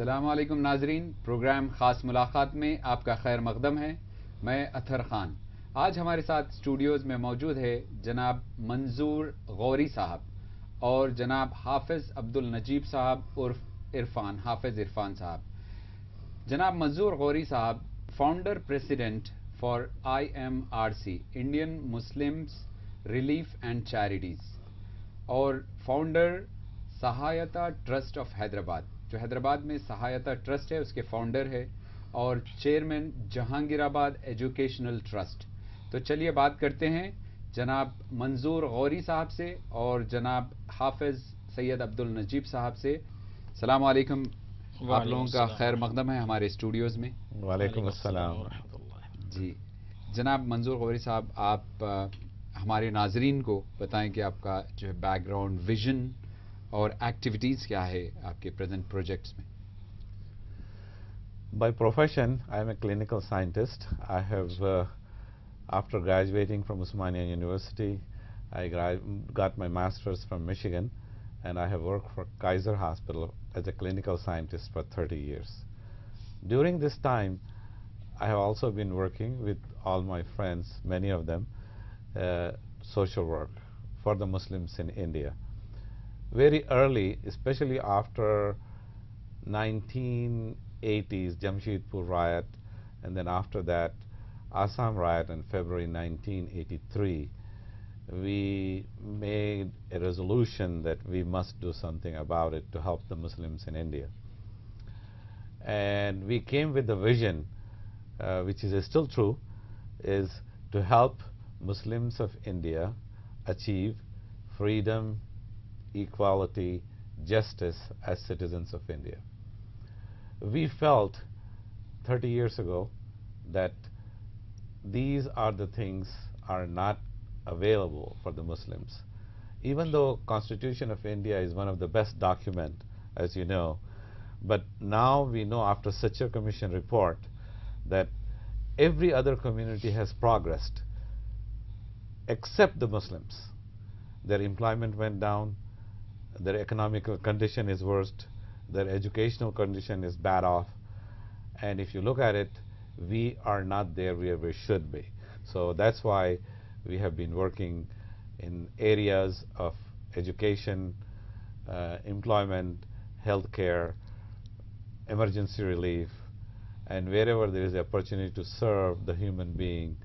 अस्सलाम वालेकुम नाजरीन, प्रोग्राम ख़ास मुलाकात में आपका खैर मकदम है। मैं अतहर ख़ान। आज हमारे साथ स्टूडियोज़ में मौजूद है जनाब मंजूर गौरी साहब और जनाब हाफिज़ अब्दुल नजीब साहब उर्फ इरफान, हाफिज़ इरफान साहब। जनाब मंजूर गौरी साहब founder president for IMRC, Indian Muslims relief and charities, और फाउंडर सहायता ट्रस्ट ऑफ हैदराबाद, जो हैदराबाद में सहायता ट्रस्ट है उसके फाउंडर है, और चेयरमैन जहांगीराबाद एजुकेशनल ट्रस्ट। तो चलिए बात करते हैं जनाब मंजूर गौरी साहब से और जनाब हाफिज़ सैयद अब्दुल नजीब साहब से। सलाम वालेकुम, आप लोगों का खैर मकदम है हमारे स्टूडियोज़ में। वालेकुम अस्सलाम। जी जनाब मंजूर गौरी साहब, आप हमारे नाजरीन को बताएं कि आपका जो है बैकग्राउंड, विजन और एक्टिविटीज़ क्या है आपके प्रेजेंट प्रोजेक्ट्स में। By profession, I am a clinical scientist. I have, after graduating from Usmania University, I got my master's from Michigan, and I have worked for Kaiser Hospital as a clinical scientist for 30 years. During this time, I have also been working with all my friends, many of them, social work for the Muslims in India. Very early, especially after 1980s Jamshedpur riot, and then after that Assam riot in February 1983, we made a resolution that we must do something about it to help the Muslims in India. And we came with the vision, which is still true, is to help Muslims of India achieve freedom, equality, justice as citizens of India. We felt 30 years ago that these are the things are not available for the Muslims. Even though Constitution of India is one of the best document, as you know, but now we know after Satcher Commission report that every other community has progressed except the Muslims. Their employment went down, their economic condition is worst, their educational condition is bad off, and if you look at it, we are not there where we should be. So that's why we have been working in areas of education, employment, healthcare, emergency relief, and wherever there is opportunity to serve the human being,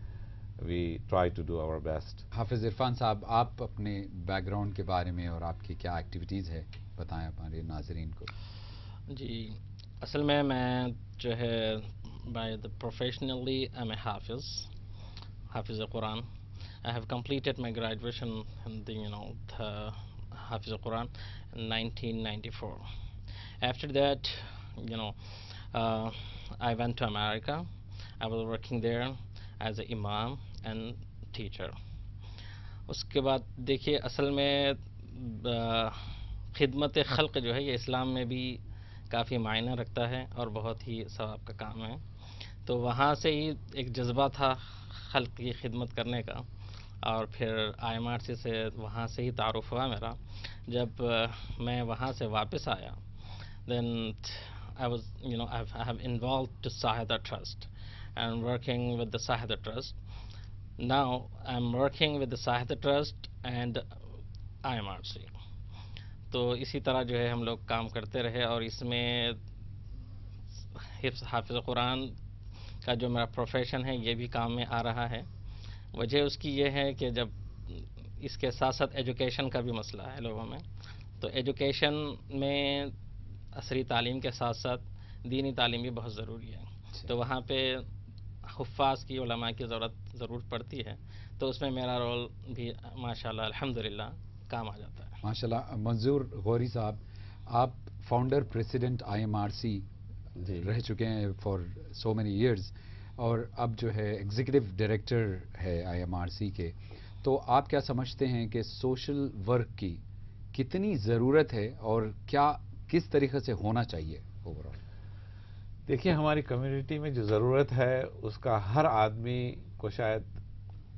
we try to do our best. हाफिज़ इरफान साहब, आप अपने background के बारे में और आपकी क्या एक्टिविटीज़ है बताएं हमारे नाजरीन को। जी, असल में मैं जो है by the professionally I am a hafiz Quran. I have completed my graduation in the Hafiz al-Quran in 1994. After that, I went to America. I was working there as an imam and teacher. उसके बाद देखिए, असल में खिदमत खल्क जो है ये इस्लाम में भी काफ़ी मायना रखता है और बहुत ही सवाब का काम है. तो वहाँ से ही एक जज्बा था खल्क की खिदमत करने का, और फिर IMRC से वहाँ से ही तारुफ हुआ मेरा. जब मैं वहाँ से वापस आया, then I have involved to Sahayata Trust and working with the Sahayata Trust. Now I'm working with the Sahayata Trust and IMRC. तो इसी तरह जो है हम लोग काम करते रहे, और इसमें हाफिज़ कुरान का जो मेरा प्रोफेशन है ये भी काम में आ रहा है. वजह उसकी ये है कि जब इसके साथ साथ एजुकेशन का भी मसला है लोगों में, तो एजुकेशन में असरी तालीम के साथ साथ दीनी तालीम भी बहुत ज़रूरी है. तो वहाँ पे हुफ़ाज़ की, उलमा की ज़रूरत पड़ती है, तो उसमें मेरा रोल भी माशाल्लाह अल्हम्दुलिल्लाह काम आ जाता है. माशाल्लाह. मंजूर गौरी साहब, आप फाउंडर प्रेसिडेंट IMRC रह चुके हैं फॉर सो मेनी ईयर्स, और अब जो है एग्जीक्यूटिव डायरेक्टर है IMRC के. तो आप क्या समझते हैं कि सोशल वर्क की कितनी ज़रूरत है और क्या किस तरीके से होना चाहिए ओवरऑल? देखिए, हमारी कम्युनिटी में जो ज़रूरत है उसका हर आदमी को शायद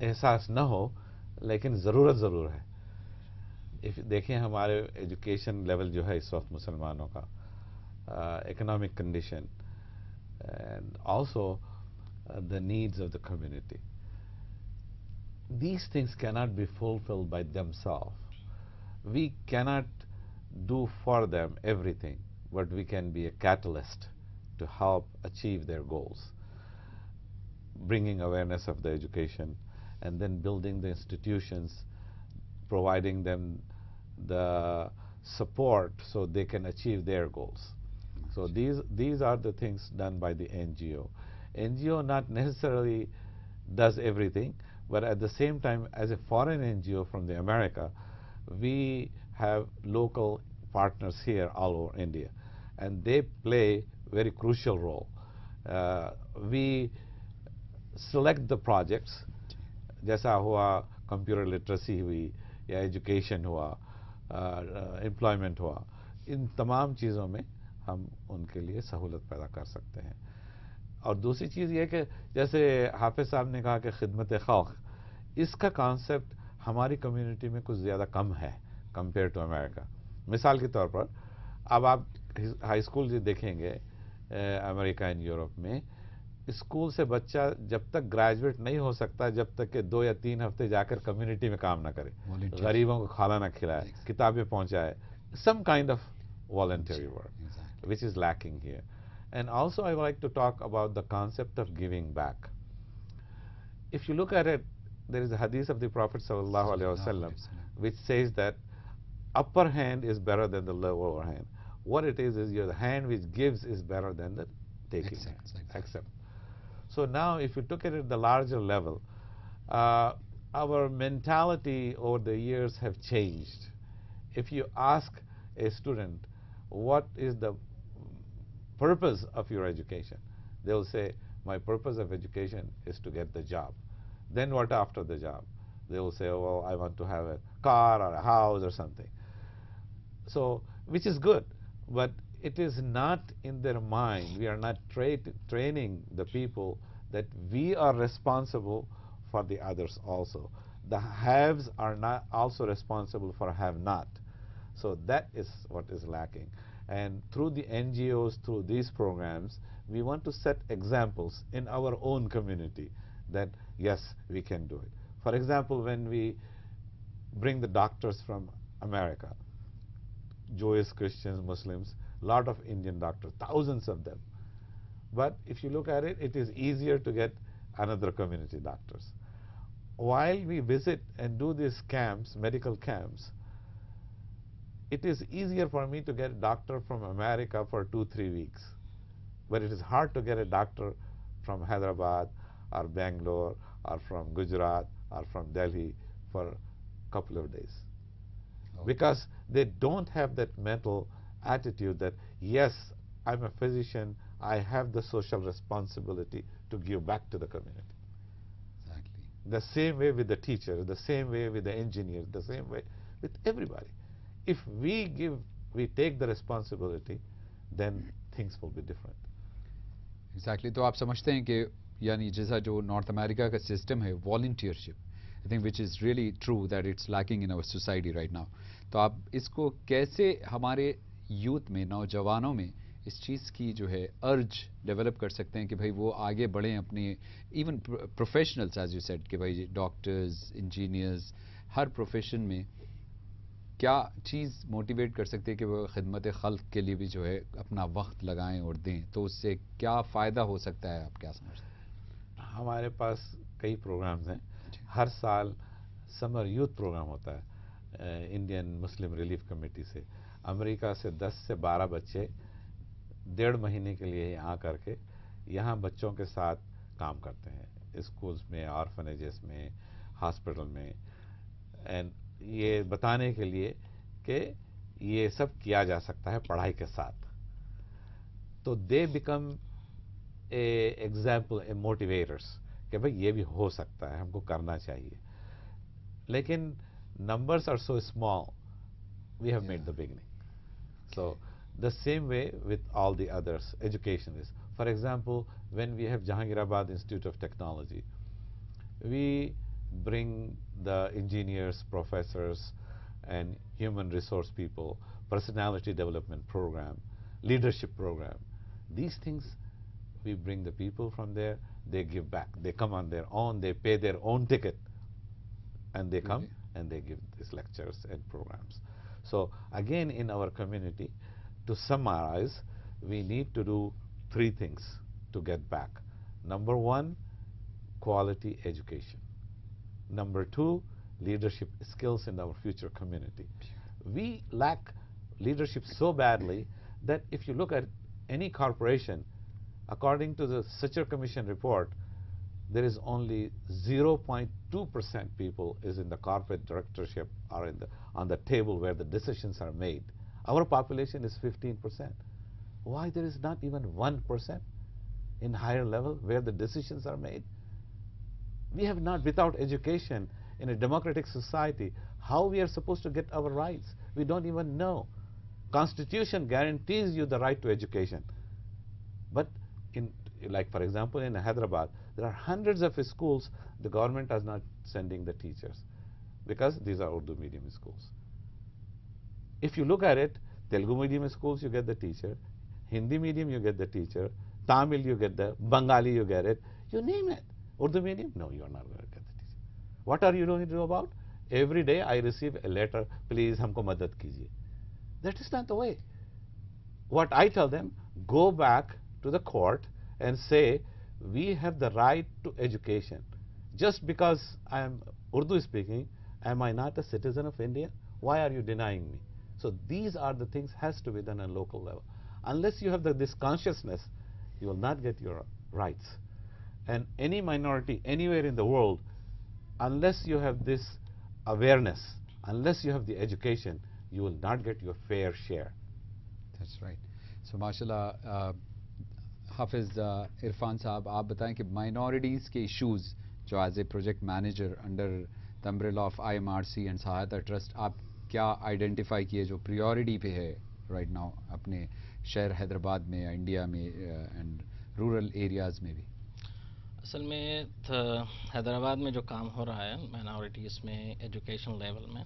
एहसास न हो, लेकिन ज़रूरत ज़रूर है. देखिए, हमारे एजुकेशन लेवल जो है इस वक्त मुसलमानों का, economic condition, and also the needs of the community. These things cannot be fulfilled by themselves. We cannot do for them everything, but we can be a catalyst to help achieve their goals, bringing awareness of the education, and then building the institutions, providing them the support so they can achieve their goals. So these are the things done by the NGO. NGO not necessarily does everything, but at the same time, as a foreign NGO from the America, we have local partners here all over India, and they play very crucial role. We select the projects, जैसा हुआ computer literacy हुई या education हुआ, employment हुआ, इन तमाम चीज़ों में हम उनके लिए सहूलत पैदा कर सकते हैं. और दूसरी चीज़ ये कि जैसे हाफिज साहब ने कहा कि खिदमत खल्क, इसका कॉन्सेप्ट हमारी कम्युनिटी में कुछ ज़्यादा कम है कंपेयर टू अमेरिका. मिसाल के तौर पर अब आप हाई स्कूल देखेंगे अमेरिका एंड यूरोप में, स्कूल से बच्चा जब तक ग्रेजुएट नहीं हो सकता जब तक कि 2 या 3 हफ्ते जाकर कम्युनिटी में काम ना करे, गरीबों को खाना ना खिलाए, किताबें पहुंचाए, some kind of voluntary work, which is lacking here. And also I would like to talk about the concept of giving back. If you look at it, there is a hadith of the Prophet sallallahu alaihi wasallam which says that upper hand is better than the lower hand. What it is your hand which gives is better than the taking. Accept. So now if you look at it at the larger level, our mentality over the years have changed. If you ask a student what is the purpose of your education, they will say, my purpose of education is to get the job. Then what after the job? They will say, oh, well, I want to have a car or a house or something. So, which is good, but it is not in their mind. We are not training the people that we are responsible for the others also. The haves are not also responsible for have-not. So that is what is lacking. And through the NGOs, through these programs, we want to set examples in our own community that yes, we can do it. For example, when we bring the doctors from America, Jewish, Christians, Muslims, a lot of Indian doctors, thousands of them. But if you look at it, it is easier to get another community doctors. While we visit and do these camps, medical camps, it is easier for me to get a doctor from America for 2-3 weeks. But it is hard to get a doctor from Hyderabad or Bangalore or from Gujarat or from Delhi for a couple of days. Because they don't have that mental attitude that, yes, I'm a physician, I have the social responsibility to give back to the community. Exactly. The same way with the teacher, the same way with the engineer, the same way with everybody. If we take the responsibility, then things will be different. Exactly. तो आप समझते हैं कि यानी जैसा जो north America का system है volunteership, I think which is really true that it's lacking in our society right now. तो आप इसको कैसे हमारे यूथ में, नौजवानों में इस चीज़ की जो है अर्ज डेवलप कर सकते हैं कि भाई वो आगे बढ़ें अपने, even professionals as you said कि भाई डॉक्टर्स, इंजीनियर्स, हर प्रोफेशन में क्या चीज़ मोटिवेट कर सकती है कि वो खिदमत खल्क के लिए भी जो है अपना वक्त लगाएं और दें, तो उससे क्या फ़ायदा हो सकता है, आप क्या समझते हैं? हमारे पास कई प्रोग्राम्स हैं. हर साल समर यूथ प्रोग्राम होता है इंडियन मुस्लिम रिलीफ कमेटी से. अमेरिका से 10 से 12 बच्चे 1.5 महीने के लिए यहाँ करके यहाँ बच्चों के साथ काम करते हैं, स्कूल्स में, ऑर्फनेजेस में, हॉस्पिटल में, एंड ये बताने के लिए कि ये सब किया जा सकता है पढ़ाई के साथ. तो they become a example, A motivators कि भाई ये भी हो सकता है, हमको करना चाहिए. लेकिन numbers are so small, we have made the beginning. So the same way with all the others, education is. For example, when we have Jahangirabad Institute of Technology, we bring the engineers, professors, and human resource people, personality development program. leadership program. These things, we bring the people from there, they give back. They come on their own, they pay their own ticket, and they come and they give these lectures and programs. So again, in our community, to summarize, we need to do 3 things to get back. Number 1, quality education. Number 2, leadership skills in our future community. We lack leadership so badly that if you look at any corporation, according to the Sitcher Commission report, there is only 0.2% people is in the corporate directorship or on the table where the decisions are made. Our population is 15%. Why there is not even 1% in higher level where the decisions are made? We have not, without education in a democratic society, how we are supposed to get our rights? We don't even know. Constitution guarantees you the right to education. But like for example in Hyderabad, there are hundreds of schools the government is not sending the teachers because these are Urdu medium schools. If you look at it, Telugu medium schools you get the teacher, Hindi medium you get the teacher, Tamil you get the, Bengali you get it, you name it. Urdu medium, no, you are not going to get the teacher. What are you going to do about? Every day I receive a letter, please humko madad kijiye. That is not the way. What I tell them, go back to the court and say, we have the right to education. Just because I am Urdu speaking, am I not a citizen of India? Why are you denying me? So these are the things has to be done on local level. Unless you have this consciousness, you will not get your rights. And any minority anywhere in the world, unless you have this awareness, unless you have the education, you will not get your fair share. That's right. So माशाल्लाह हाफिज इरफान साहब, आप बताएं कि minorities के issues जो as a project manager under the umbrella of IMRC and Sahayata trust आप क्या identify किए जो प्रायोरिटी पे है राइट नाउ अपने शहर हैदराबाद में या इंडिया में एंड रूरल एरियाज़ में भी? असल में हैदराबाद में जो काम हो रहा है माइनॉरिटीज़ में एजुकेशन लेवल में,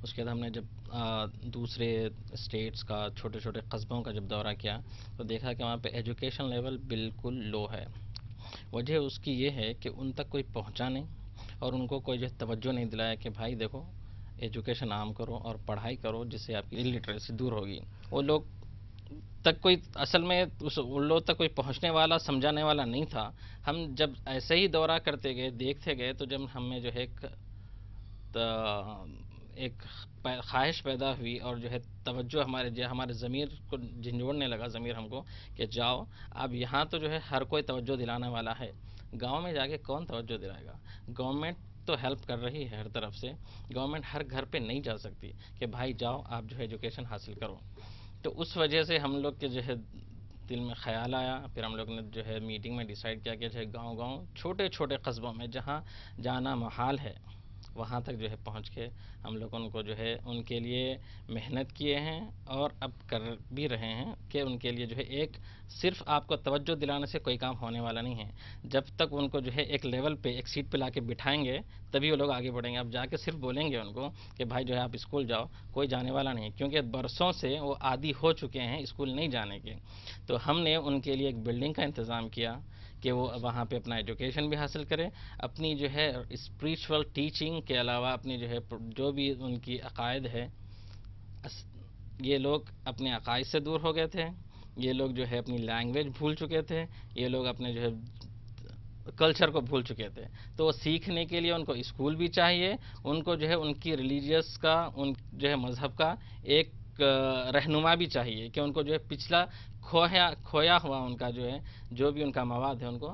उसके बाद हमने जब दूसरे स्टेट्स का छोटे छोटे कस्बों का जब दौरा किया तो देखा कि वहाँ पे एजुकेशन लेवल बिल्कुल लो है। वजह उसकी ये है कि उन तक कोई पहुँचा नहीं और उनको कोई जो तवज्जो नहीं दिलाया कि भाई देखो एजुकेशन आम करो और पढ़ाई करो जिससे आपकी इलिटरेसी दूर होगी। वो लोग तक कोई असल में उन लोग तक कोई पहुंचने वाला समझाने वाला नहीं था। हम जब ऐसे ही दौरा करते गए देखते गए तो जब हमें जो है एक ख्वाहिश पैदा हुई और जो है तवज्जो हमारे ज़मीर को झंझोड़ने लगा ज़मीर हमको कि जाओ अब यहाँ तो जो है हर कोई तवज्जो दिलाने वाला है, गांव में जाके कौन तवज्जो दिलाएगा? गवर्नमेंट तो हेल्प कर रही है हर तरफ से, गवर्नमेंट हर घर पे नहीं जा सकती कि भाई जाओ आप जो है एजुकेशन हासिल करो। तो उस वजह से हम लोग के जो है दिल में ख्याल आया, फिर हम लोग ने जो है मीटिंग में डिसाइड किया कि जो है गांव-गांव छोटे छोटे कस्बों में जहां जाना मुहाल है वहां तक जो है पहुंच के हम लोग उनको जो है उनके लिए मेहनत किए हैं और अब कर भी रहे हैं कि उनके लिए जो है एक सिर्फ आपको तवज्जो दिलाने से कोई काम होने वाला नहीं है। जब तक उनको जो है एक लेवल पे एक सीट पे लाके बिठाएंगे तभी वो लोग आगे बढ़ेंगे। अब जाके सिर्फ बोलेंगे उनको कि भाई जो है आप स्कूल जाओ, कोई जाने वाला नहीं, क्योंकि बरसों से वो आदी हो चुके हैं स्कूल नहीं जाने के। तो हमने उनके लिए एक बिल्डिंग का इंतज़ाम किया कि वो वहाँ पे अपना एजुकेशन भी हासिल करें, अपनी जो है स्पिरिचुअल टीचिंग के अलावा अपनी जो है जो भी उनकी अकायद है, ये लोग अपने अकायद से दूर हो गए थे, ये लोग जो है अपनी लैंग्वेज भूल चुके थे, ये लोग अपने जो है कल्चर को भूल चुके थे। तो सीखने के लिए उनको स्कूल भी चाहिए, उनको जो है उनकी रिलीजियस का उन जो है मज़हब का एक रहनुमा भी चाहिए कि उनको जो है पिछला खोया हुआ उनका जो है जो भी उनका मवाद है उनको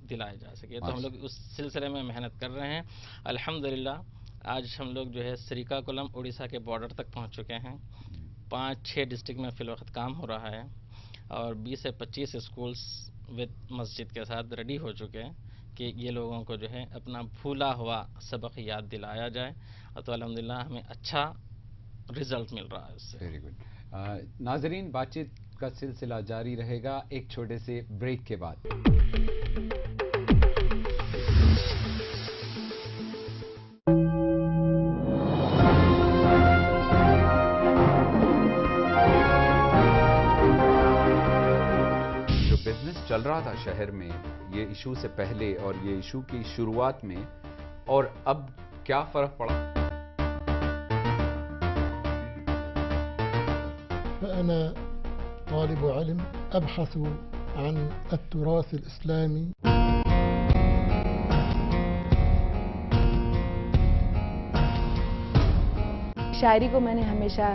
दिलाया जा सके। तो हम लोग उस सिलसिले में मेहनत कर रहे हैं। अल्हम्दुलिल्लाह आज हम लोग जो है श्रीकाकुलम उड़ीसा के बॉर्डर तक पहुंच चुके हैं। 5-6 डिस्ट्रिक्ट में फिल वक्त काम हो रहा है और 20 से 25 स्कूल्स विद मस्जिद के साथ रेडी हो चुके हैं कि ये लोगों को जो है अपना भूला हुआ सबक याद दिलाया जाए। और तो अल्हम्दुलिल्लाह हमें अच्छा रिजल्ट मिल रहा है उससे। Very good. नाजरीन, बातचीत का सिलसिला जारी रहेगा एक छोटे से ब्रेक के बाद। चल रहा था शहर में ये इशू से पहले और ये इशू की शुरुआत में, और अब क्या फर्क पड़ा? فأنا طالب علم أبحث عن التراث الإسلامي. शायरी को मैंने हमेशा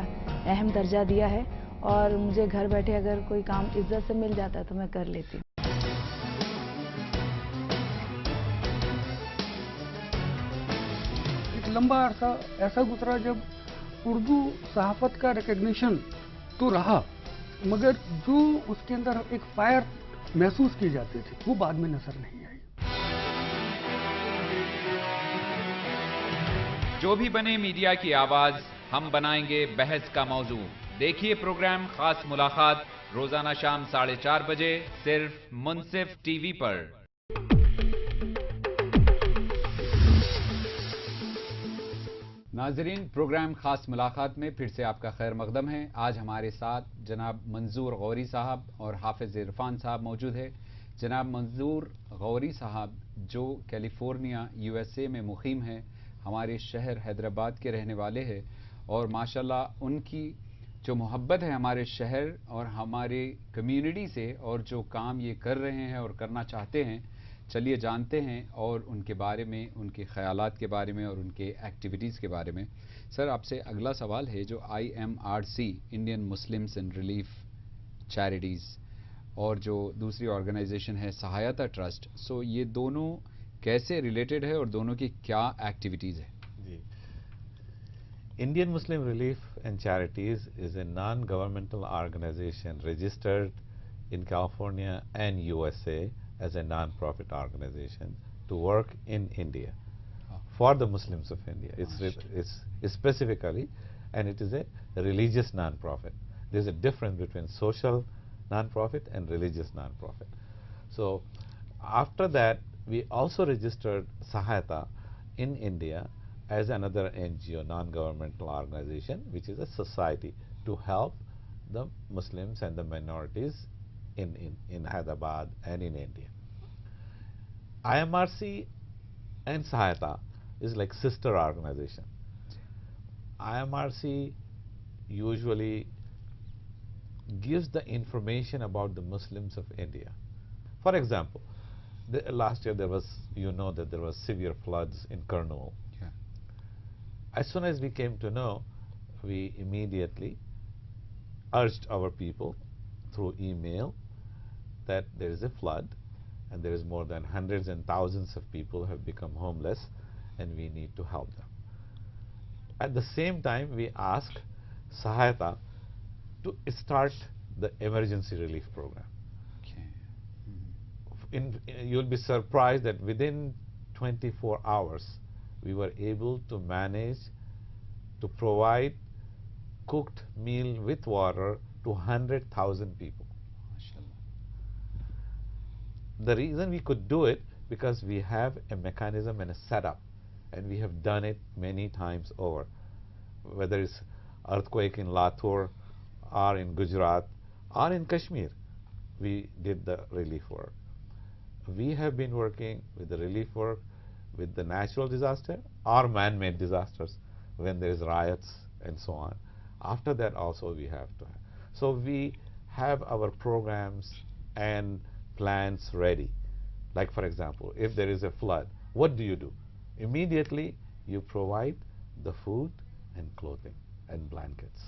अहम दर्जा दिया है और मुझे घर बैठे अगर कोई काम इज्जत से मिल जाता है तो मैं कर लेती हूँ। एक लंबा अरसा ऐसा गुजरा जब उर्दू सहाफत का रिकग्निशन तो रहा, मगर जो उसके अंदर एक फायर महसूस की जाती थी वो बाद में नजर नहीं आई। जो भी बने मीडिया की आवाज, हम बनाएंगे बहस का मौजू। देखिए प्रोग्राम खास मुलाकात रोजाना शाम 4:30 बजे सिर्फ मुनसिफ टीवी पर। नाजरीन, प्रोग्राम खास मुलाकात में फिर से आपका खैर मकदम है। आज हमारे साथ जनाब मंजूर गौरी साहब और हाफिज इरफान साहब मौजूद है। जनाब मंजूर गौरी साहब जो कैलिफोर्निया यूएसए में मुकीम हैं, हमारे शहर हैदराबाद के रहने वाले हैं, और माशाल्लाह उनकी जो मोहब्बत है हमारे शहर और हमारे कम्युनिटी से, और जो काम ये कर रहे हैं और करना चाहते हैं, चलिए जानते हैं और उनके बारे में, उनके ख्यालात के बारे में और उनके एक्टिविटीज़ के बारे में। सर, आपसे अगला सवाल है, जो IMRC Indian Muslims in relief charities और जो दूसरी ऑर्गेनाइजेशन है सहायता ट्रस्ट, सो ये दोनों कैसे रिलेटेड है और दोनों की क्या एक्टिविटीज़ है? जी, Indian Muslim Relief and Charities is a non-governmental organization registered in California and USA as a non-profit organization to work in India for the Muslims of India. It's specifically, and it is a religious non-profit. There's a difference between social non-profit and religious non-profit. So after that, we also registered Sahayata in India as another NGO, non-governmental organization, which is a society to help the Muslims and the minorities in Hyderabad and in India. IMRC and Sahayata is like sister organization. IMRC usually gives the information about the Muslims of India. For example, last year there was, you know, that there was severe floods in Kurnool. Yeah. As soon as we came to know, we immediately urged our people through email that there is a flood and there is more than hundreds and thousands of people have become homeless and we need to help them. At the same time, we asked Sahayata to start the emergency relief program. You'll be surprised that within 24 hours we were able to manage to provide cooked meal with water to 100,000 people. The reason we could do it because we have a mechanism and a setup, and we have done it many times over, whether it's earthquake in Latur or in Gujarat or in Kashmir, we did the relief work. We have been working with the relief work with the natural disaster or man-made disasters when there is riots and so on. After that also we have to have. So we have our programs and plans ready. Like for example, if there is a flood, what do? Immediately you provide the food and clothing and blankets.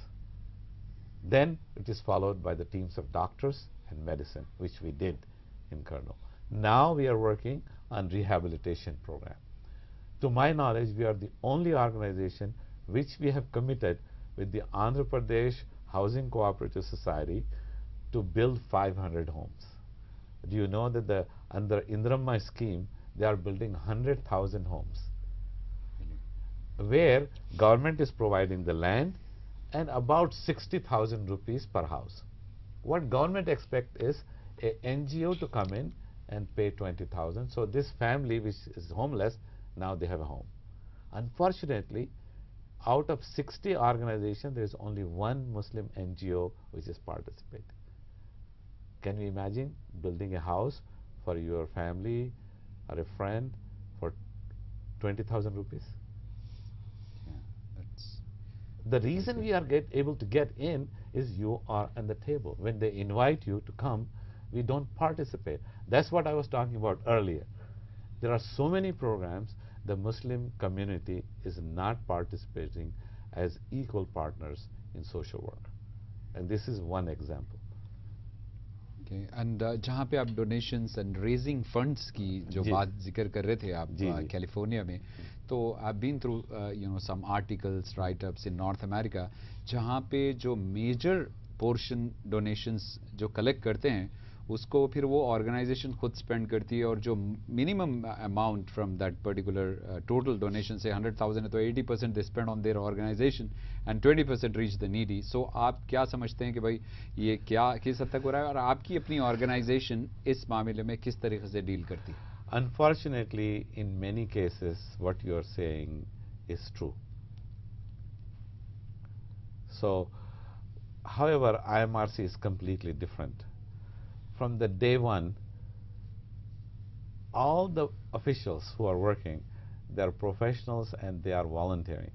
Then it is followed by the teams of doctors and medicine, which we did in Kurnool. Now we are working on rehabilitation program. To my knowledge, we are the only organization which we have committed with the Andhra Pradesh Housing Cooperative Society to build 500 homes. Do you know that under Indramma scheme, they are building 100,000 homes, where government is providing the land and about 60,000 rupees per house. What government expects is a NGO to come in and pay 20,000. So this family which is homeless, now they have a home. Unfortunately, out of 60 organizations, there is only one Muslim NGO which is participating. Can you imagine building a house for your family or a friend for 20,000 rupees? Yeah, that's The reason we are able to get in is you are on the table. When they invite you to come, we don't participate. That's what I was talking about earlier. There are so many programs, the Muslim community is not participating as equal partners in social work. And this is one example. Okay and जहाँ पे आप donations and raising funds की जो जी। बात जिक्र कर रहे थे आप जी, जी। कैलिफोर्निया में, तो I been through you know some articles write ups in north America जहाँ पे जो मेजर पोर्शन डोनेशंस जो कलेक्ट करते हैं उसको फिर वो ऑर्गेनाइजेशन खुद स्पेंड करती है, और जो minimum amount from that particular total donation से 100,000 है तो 80% they spend on their organisation and 20% reach the needy. So आप क्या समझते हैं कि भाई ये क्या किस हद तक हो रहा है, और आपकी अपनी ऑर्गेनाइजेशन इस मामले में किस तरीके से डील करती है? Unfortunately, in many cases, what you are saying is true. So, however, IMRC is completely different. From the day one, all the officials who are working, they are professionals and they are volunteering.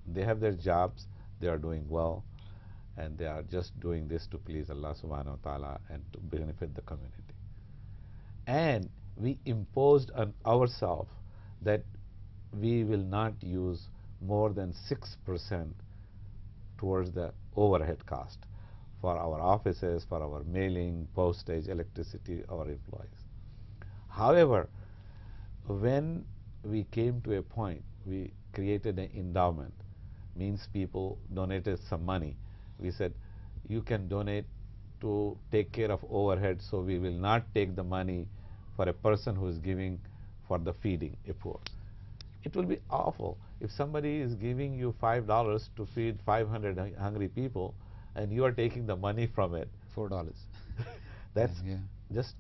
They have their jobs, they are doing well, and they are just doing this to please Allah subhanahu wa ta'ala and to benefit the community. And we imposed on ourselves that we will not use more than 6% towards the overhead cost for our offices, for our mailing, postage, electricity, our employees. However, when we came to a point, we created an endowment, means people donated some money. We said, you can donate to take care of overhead, so we will not take the money for a person who is giving for the feeding a poor. It will be awful if somebody is giving you $5 to feed 500 hungry people and you are taking the money from it. $4. That's Yeah. just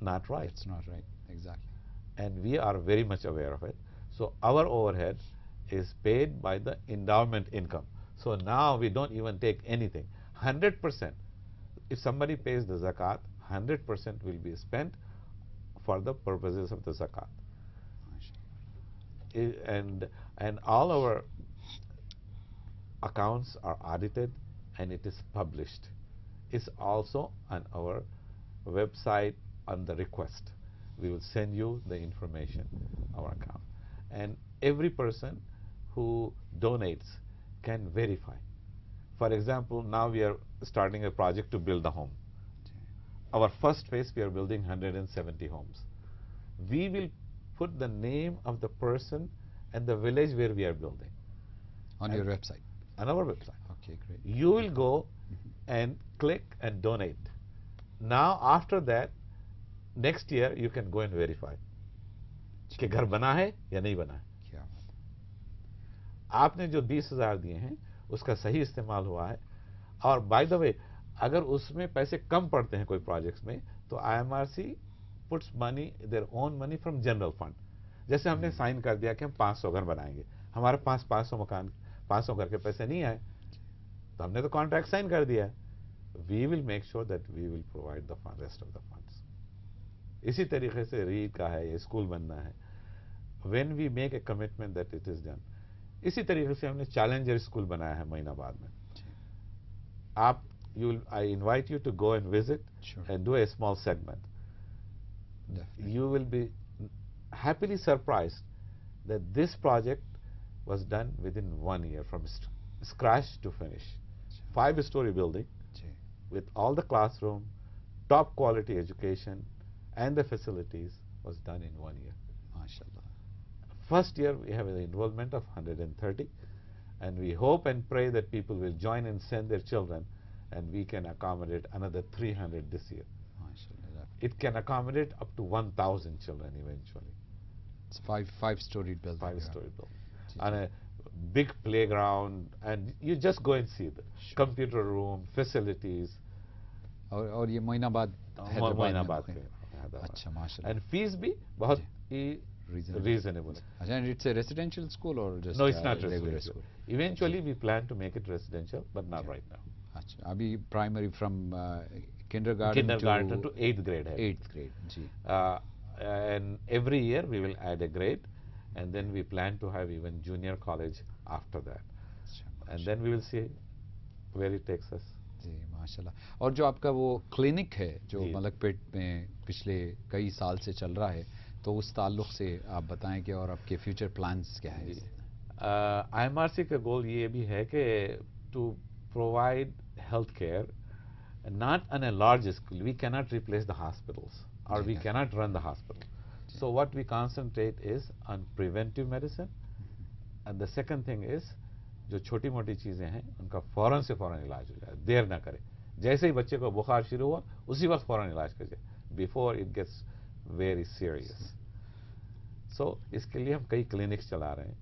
not right. It's not right, exactly. And we are very much aware of it. So our overhead is paid by the endowment income. So now we don't even take anything. 100%. If somebody pays the zakat, 100% will be spent for the purposes of the zakat. And all our accounts are audited and it is published. It's also on our website on the request. We will send you the information, our account. And every person who donates can verify. For example, now we are starting a project to build a home. Our first phase, we are building 170 homes. We will put the name of the person and the village where we are building. On your website? On our website. Okay, great. You will go and click and donate. Now after that, next year you can go and verify कि घर बना है या नहीं बना है. क्या बात है. आपने जो 20,000 दिए हैं उसका सही इस्तेमाल हुआ है. और बाय द वे, अगर उसमें पैसे कम पड़ते हैं कोई प्रोजेक्ट्स में, तो IMRC puts money, their own money from general fund. जैसे हमने साइन कर दिया कि हम 500 घर बनाएंगे, हमारे पास 500 मकान, 500 घर के पैसे नहीं आए, तो हमने तो कॉन्ट्रैक्ट साइन कर दिया है. We will make sure that we will provide the fund, rest of the funds. इसी तरीके से रीड का है, ये स्कूल बनना है, when we make a commitment that it is done. इसी तरीके से हमने चैलेंजर स्कूल बनाया है महीनाबाद में. आप I invite you to go and visit. Sure. And do a small segment. Definitely. You will be happily surprised that this project was done within 1 year from scratch to finish. 5-story building ji. with all the classroom, top quality education and the facilities was done in 1 year. माशाल्लाह. First year we have an enrollment of 130, and we hope and pray that people will join and send their children, and we can accommodate another 300 this year. माशाल्लाह. It can accommodate up to 1,000 children eventually. It's five-story building. 5-story building. Ji, And a big playground, and you just go and see the computer room, facilities. और ये मोइनाबाद हैदराबाद में मोइनाबाद है. में. अच्छा, माशाल्लाह. And fees भी बहुत ही Reasonable. reasonable. अच्छा, and it's a residential school or just No, it's not regular residential. school? Eventually we plan to make it residential, but not right now. अच्छा, अभी primary from kindergarten to 8th grade है. 8th grade, ji. And every year we will add a grade, and then we plan to have even junior college after that. And then we will see where it takes us. जी माशाल्लाह. और जो आपका वो clinic है जो जी. मलकपेट में पिछले कई साल से चल रहा है, तो उस ताल्लुक से आप बताएं कि और आपके फ्यूचर प्लान्स क्या है? IMRC का गोल ये भी है कि to provide health care not on a large scale. We cannot replace the hospitals, or we cannot run the hospital. So what we concentrate is on preventive medicine, and the second thing is जो छोटी मोटी चीजें हैं उनका फौरन से फौरन इलाज हो जाए, देर ना करें. जैसे ही बच्चे को बुखार शुरू हुआ उसी वक्त फौरन इलाज कीजिए, before it gets very serious. So इसके लिए हम कई क्लिनिक्स चला रहे हैं.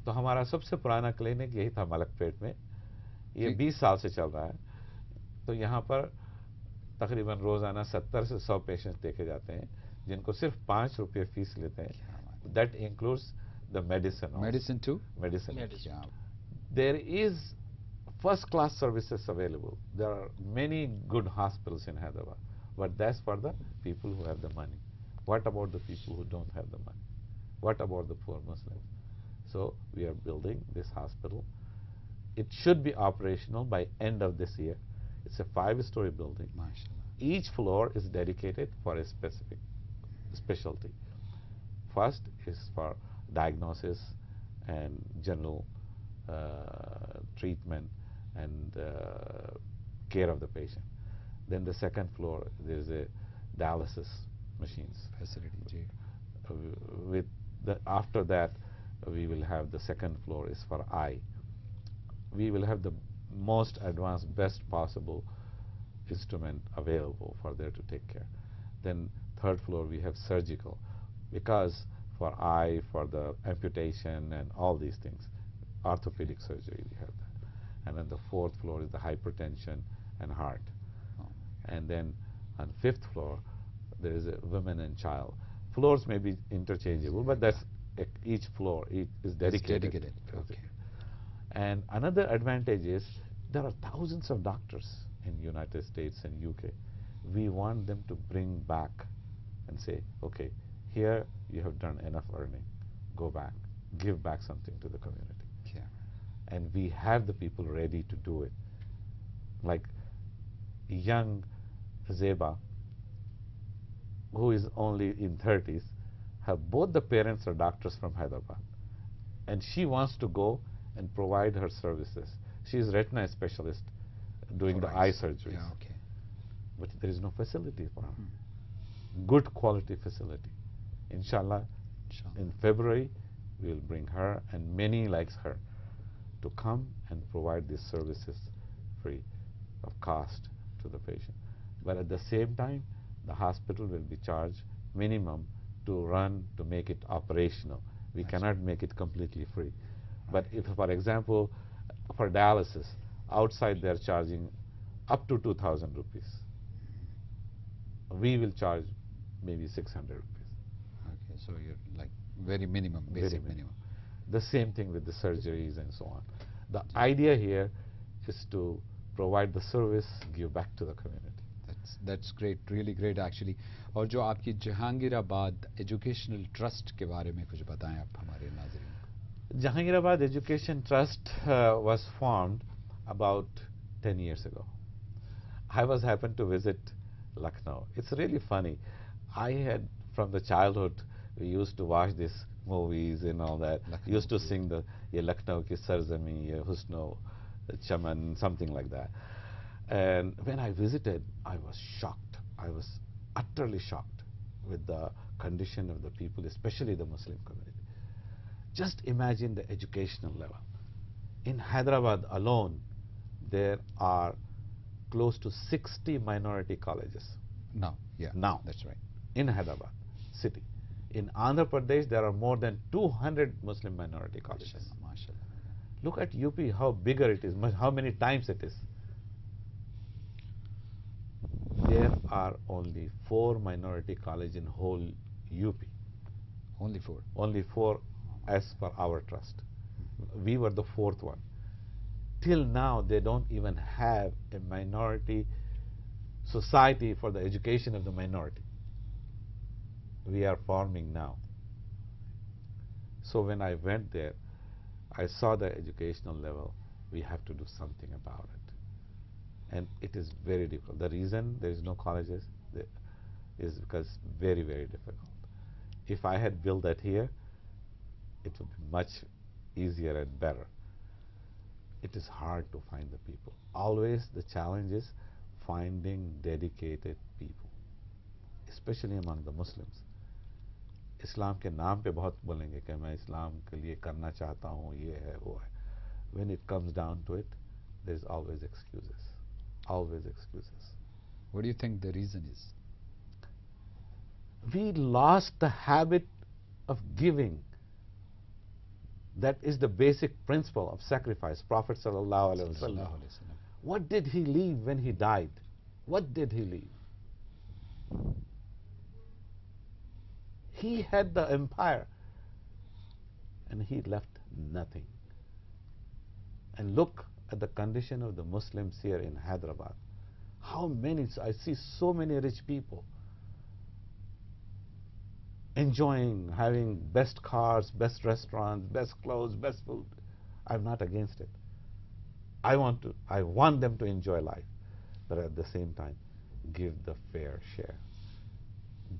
तो हमारा सबसे पुराना क्लिनिक यही था मलकपेट में, ये 20 साल से चल रहा है. तो यहाँ पर तकरीबन रोजाना 70 से 100 पेशेंट्स देखे जाते हैं, जिनको सिर्फ 5 रुपये फीस लेते हैं. That includes the medicine. Medicine to medicine. There is first class services available. There are many good hospitals in Hyderabad, but that's for the people who have the money. What about the people who don't have the money? What about the poor Muslims? So we are building this hospital. It should be operational by end of this year. It's a 5-story building. Each floor is dedicated for a specific specialty. First is for diagnosis and general treatment and care of the patient. Then the second floor there is a dialysis machines facility. With the after that we will have the second floor is for eye. We will have the most advanced, best possible instrument available for there to take care. Then third floor we have surgical, because for eye, for the amputation and all these things, orthopedic surgery we have that. And then the fourth floor is the hypertension and heart. And then on 5th floor there is a women and child. Floors may be interchangeable, but that's each floor is dedicated. Okay. And another advantage is there are thousands of doctors in United States and UK. We want them to bring back and say, okay, here you have done enough earning, go back, give back something to the community. And we have the people ready to do it. Like young Zeba, who is only in 30s, have both the parents are doctors from Hyderabad, and she wants to go and provide her services. She is retina specialist doing the eye surgery. Yeah, okay. But there is no facility for her. Good quality facility. Inshallah, in February we will bring her and many like her to come and provide these services free of cost to the patient. But at the same time, the hospital will be charged minimum to run, to make it operational. We cannot make it completely free. But if, for example, for dialysis, outside they're charging up to 2,000 rupees. We will charge maybe 600 rupees. Okay, so you're like very minimum, basic minimum. The same thing with the surgeries and so on. The idea here is to provide the service, give back to the community. That's great, really great actually. और जो आपकी Jahangirabad educational trust के बारे में कुछ बताएं आप हमारे नाज़रीन को. Jahangirabad Education Trust was formed about 10 years ago. I was happened to visit Lucknow. It's really funny. I had, from the childhood, we used to watch these movies and all that. Lucknow, used to sing the Ye Lucknow ki Sarzami, Ye Husno Chaman, something like that. And when I visited, I was shocked. I was utterly shocked with the condition of the people, especially the Muslim community. Just imagine the educational level. In Hyderabad alone, there are close to 60 minority colleges. Now, yeah. Now. That's right. In Hyderabad city. In Andhra Pradesh, there are more than 200 Muslim minority colleges. MashaAllah. Look at UP, how bigger it is, how many times it is. There are only 4 minority colleges in whole UP. Only 4? Only 4 as per our trust. We were the 4th one. Till now, they don't even have a minority society for the education of the minority. We are forming now. So when I went there, I saw the educational level. We have to do something about it. And it is very difficult. The reason there is no colleges is because very, very difficult. If I had built that here, it would be much easier and better. It is hard to find the people. Always the challenge is finding dedicated people, especially among the Muslims. इस्लाम के नाम पे बहुत बोलेंगे कि मैं इस्लाम के लिए करना चाहता हूँ, ये है वो है. When it comes down to it, there is always excuses. Always excuses. What do you think the reason is? We lost the habit of giving. That is the basic principle of sacrifice. Prophet sallallahu alaihi wasallam. What did he leave when he died? What did he leave? He had the empire and he left nothing. And look at the condition of the Muslims here in Hyderabad. How many, I see so many rich people enjoying, having best cars, best restaurants, best clothes, best food. I'm not against it. I want them to enjoy life, but at the same time, give the fair share.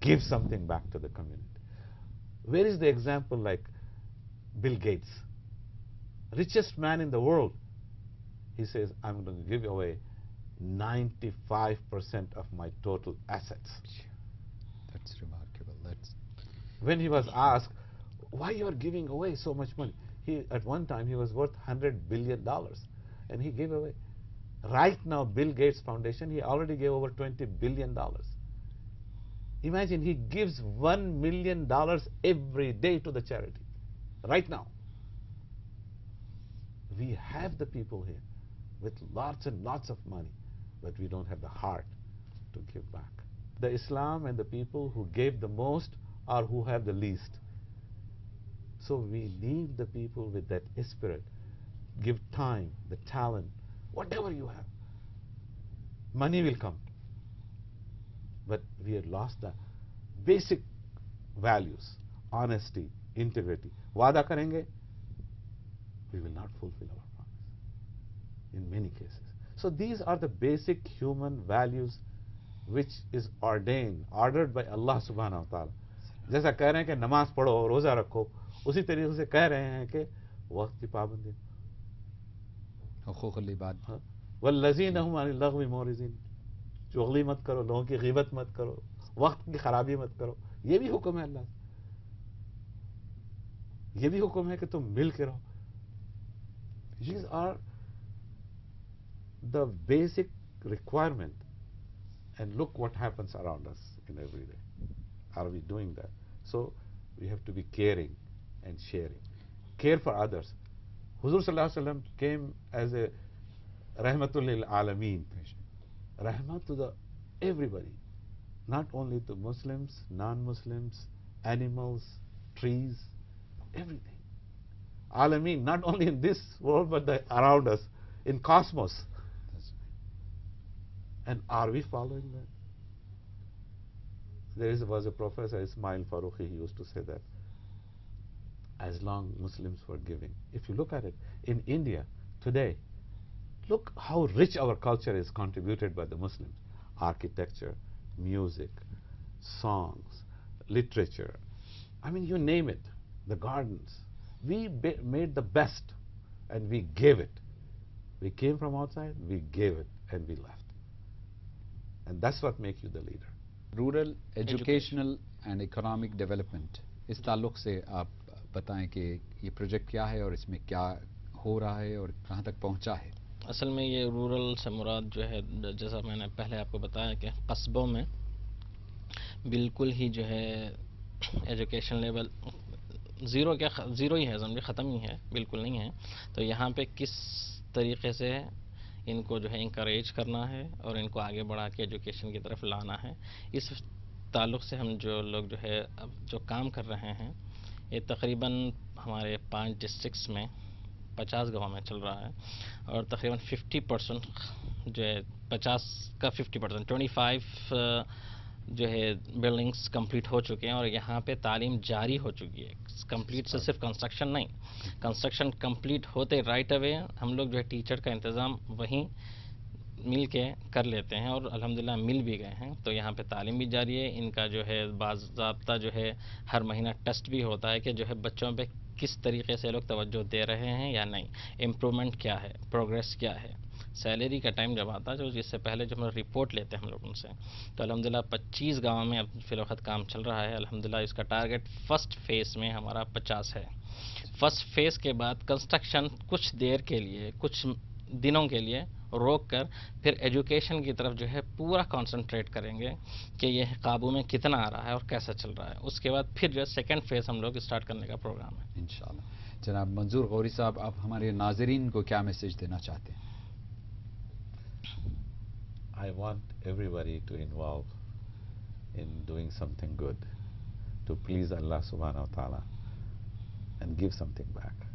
Give something back to the community. Where is the example like Bill Gates, richest man in the world? He says, I'm going to give away 95% of my total assets. That's remarkable. When he was asked, why you are giving away so much money? At one time, he was worth $100 billion, and he gave away. Right now, Bill Gates Foundation, he already gave over $20 billion. Imagine, he gives $1 million every day to the charity. Right now. We have the people here with lots and lots of money, but we don't have the heart to give back. The Islam and the people who gave the most are who have the least. So we need the people with that spirit. Give time, the talent, whatever you have. Money will come. But we have lost the basic values, honesty, integrity. Wada karenge, we will not fulfill our promise in many cases. So these are the basic human values which is ordered by Allah subhanahu wa ta'ala. जैसा कह रहे हैं कि नमाज पढ़ो, रोजा रखो, उसी तरीके से कह रहे हैं कि वक्त की पाबंदी. हुकूकुल इबाद. वल्लज़ीना हुम अनिल लग़वी मुरिज़ीन. चुगली मत करो, लोगों की ग़ीबत मत करो, वक्त की खराबी मत करो. ये भी हुक्म है अल्लाह. ये भी हुक्म है कि तुम मिल के रहो. These are the basic requirement. And look what happens around us in every day. Are we doing that? So we have to be caring and sharing. Care for others. Huzur sallallahu alaihi wasallam came as a rahmatul lil alameen. Rahmat to the everybody. Not only to Muslims, non-Muslims, animals, trees, everything. Alameen, not only in this world but around us, in cosmos. And are we following that? There was a professor, Ismail Farooqi, he used to say that as long Muslims were giving. If you look at it, in India today, look how rich our culture is contributed by the Muslims. Architecture, music, songs, literature. I mean, you name it. The gardens. We made the best and we gave it. We came from outside, we gave it, and we left. And that's what makes you the leader. Rural educational and economic development, इस ताल्लुक से आप बताएं कि ये project क्या है और इसमें क्या हो रहा है और कहाँ तक पहुँचा है. असल में ये रूरल से मुराद जो है, जैसा मैंने पहले आपको बताया कि कस्बों में बिल्कुल ही जो है एजुकेशन लेवल ज़ीरो ही है, समझे, ख़त्म ही है, बिल्कुल नहीं है. तो यहाँ पे किस तरीके से इनको जो है इंकरेज करना है और इनको आगे बढ़ा के एजुकेशन की तरफ लाना है, इस ताल्लुक़ से हम जो लोग जो है अब जो काम कर रहे हैं, ये तकरीबन हमारे 5 डिस्ट्रिक्ट्स में 50 गाँव में चल रहा है और तकरीबन 50% जो है 50 का 50%, 25 जो है बिल्डिंग्स कंप्लीट हो चुके हैं और यहाँ पे तालीम जारी हो चुकी है। कंप्लीट से सिर्फ कंस्ट्रक्शन नहीं, कंस्ट्रक्शन कंप्लीट होते राइट अवे हम लोग जो है टीचर का इंतज़ाम वहीं मिल के कर लेते हैं और अल्हम्दुलिल्लाह मिल भी गए हैं। तो यहाँ पे तालीम भी जारी है, इनका जो है बाज़ाब्ता जो है हर महीना टेस्ट भी होता है कि जो है बच्चों पे किस तरीके से लोग तवज्जो दे रहे हैं या नहीं, इम्प्रूवमेंट क्या है, प्रोग्रेस क्या है। सैलरी का टाइम जब आता है जो जिससे पहले जब हम रिपोर्ट लेते हैं हम लोग उनसे, तो अल्हम्दुलिल्लाह 25 गाँव में अब फिलवक्त काम चल रहा है। अल्हम्दुलिल्लाह इसका टारगेट फर्स्ट फेज़ में हमारा 50 है। फर्स्ट फेज़ के बाद कंस्ट्रक्शन कुछ देर के लिए, कुछ दिनों के लिए रोक कर फिर एजुकेशन की तरफ जो है पूरा कंसंट्रेट करेंगे कि यह काबू में कितना आ रहा है और कैसा चल रहा है। उसके बाद फिर जो सेकंड फेज़ हम लोग स्टार्ट करने का प्रोग्राम है इंशाल्लाह। जनाब मंजूर गौरी साहब, आप हमारे नाज़रीन को क्या मैसेज देना चाहते हैं? I want everybody to involve in doing something good to please Allah subhanahu wa ta'ala and give something back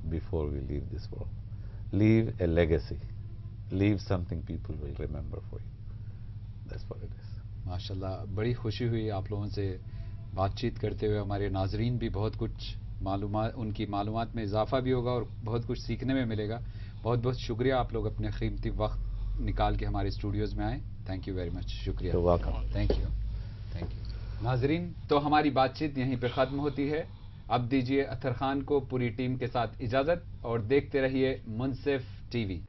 before we leave this world. Leave a legacy. Leave something people will remember for you. That's what it is. माशाल्लाह, बड़ी खुशी हुई आप लोगों से बातचीत करते हुए। हमारे नाजरीन भी बहुत कुछ मालूमात, उनकी मालूमात में इजाफा भी होगा और बहुत कुछ सीखने में मिलेगा। बहुत बहुत शुक्रिया, आप लोग अपने कीमती वक्त निकाल के हमारे स्टूडियोज़ में आए। थैंक यू वेरी मच, शुक्रिया। You're welcome. Thank you, thank you. नाजरीन, तो हमारी बातचीत यहीं पे ख़त्म होती है। अब दीजिए अतर खान को पूरी टीम के साथ इजाज़त और देखते रहिए मुनसिफ टीवी।